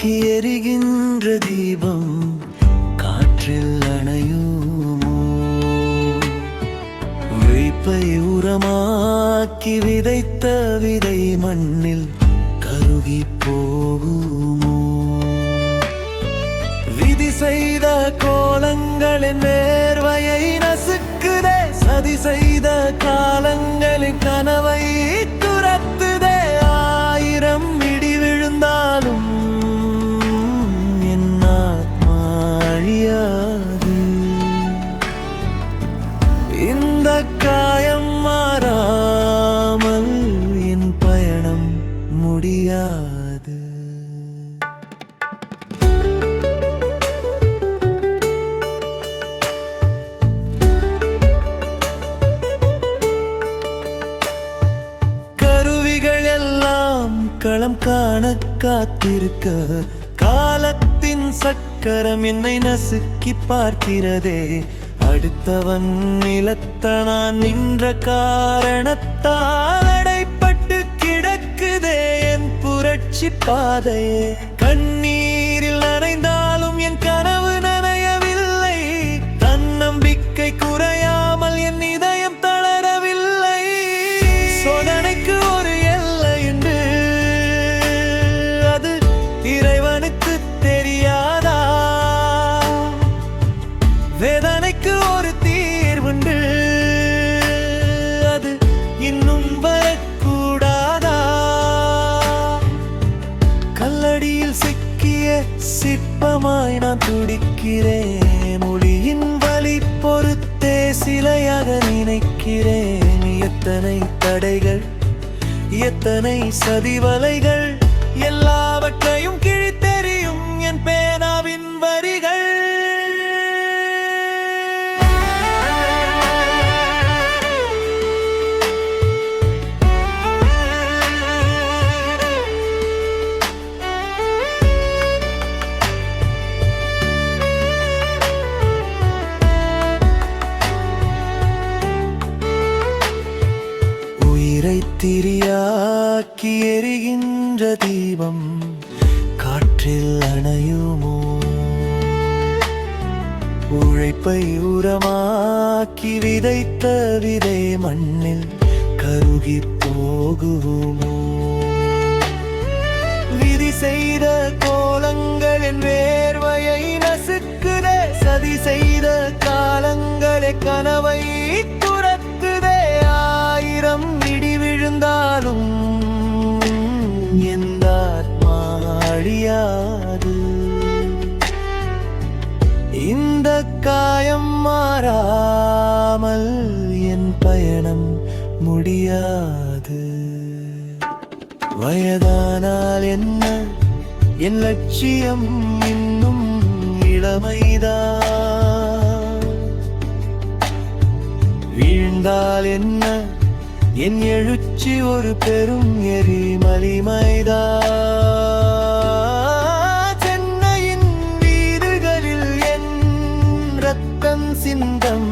திருவிழாக்கி எரிகின்ற தீபம் காற்றில் அணையுமோ? விழிப்பை உரமாக்கி விதைத்த விதை மண்ணில் கருகி போகுமோ? விதி செய்த கோலங்களின் வேர்வையை நசுக்குதே, சதி செய்த காலங்களின் கனவை துரத்துதே. ஆயிரம் இடி விழுந்தாலும் என் ஆத்மா அழியாது. இந்த காயம் மாறாமல் என் பயணம் முடியாது. களம் காண காத்திருக்க காலத்தின் சக்கரம் என்னை நசுக்கி பார்க்கிறதே. அடுத்தவன் நிலத்த நான் நின்ற காரணத்தால் அடைப்பட்டு கிடக்குதே என் புரட்சி பாதையே. கண்ணீரில் நனைந்தாலும் என் கனவு நனையவில்லை, தன்னம்பிக்கை குறையாமல் என் இதயம் தளரவில்லை. சோதனைக்கு ஒரு எல்லை உண்டு, இறைவனுக்கு தெரியாதா? வேதனைக்கு ஒரு தீர்வுண்டு, அது இன்னும் வரக்கூடாதா? கல்லடியில் சிக்கிய சிற்பமாய் நான் துடிக்கிறேன், மொழியின் வலி பொறுத்தே சிலையாக நினைக்கிறேன். எத்தனை தடைகள், எத்தனை சதிவலைகள், எல்லாவற்றையும் கிழித்தெறியும் என் பேனாவின் வரிகள். உயிரை திரியாக்கி எரிகின்ற தீபம் காற்றில் அணையுமோ? உழைப்பை உரமாக்கி விதைத்த விதை மண்ணில் கருகி போகுமோ? விதி செய்த கோலங்களின் வேர்வையை நசுக்குதே, சதி செய்த காலங்களே கனவை துரத்துதே. ஆயிரம் இடி விழுந்தாலும் என் ஆத்மா அழியாது. இந்த காயம் மாறாமல் என் பயணம் முடியாது. வயதானால் என்ன, என் லட்சியம் இன்னும் இளமைதான். வீழ்ந்தால் என்ன, என் எழுச்சி ஒரு பெரும் எரிமலிமைதான். சென்னையின் வீடுகளில் என் ரத்தம் சிந்தம்,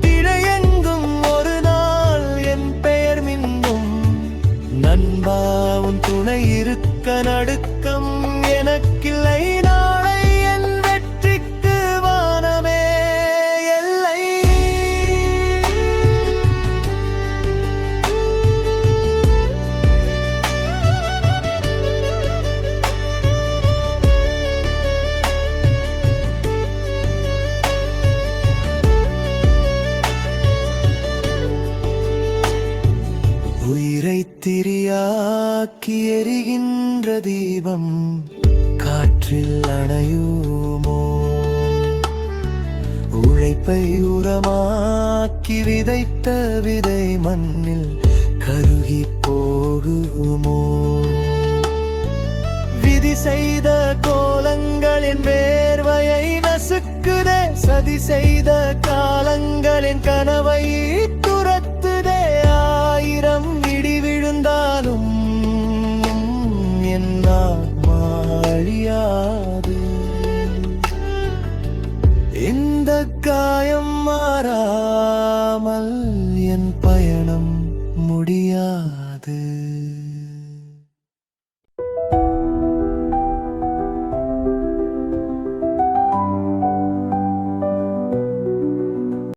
திரையெங்கும் ஒரு நாள் என் பெயர் மின்னும். நண்பா உன் துணை இருக்க நடுக்கம் எனக்கில்லை, நாளை என் வெற்றிக்கு வானமே எல்லை. உயிரை திரியாக்கி எரிகின்ற தீபம் காற்றில் அணையுமோ? உழைப்பை உரமாக்கி விதைத்த விதை மண்ணில் கருகி போகுமோ? விதி செய்த கோலங்களின் வேர்வையை நசுக்குதே, சதி செய்த காலங்களின் கனவை துரத்துதே. ஆயிரம் இடி விழுந்தாலும் என் ஆத்மா அழியாது. இந்த காயம் மாறாமல் என் பயணம் முடியாது.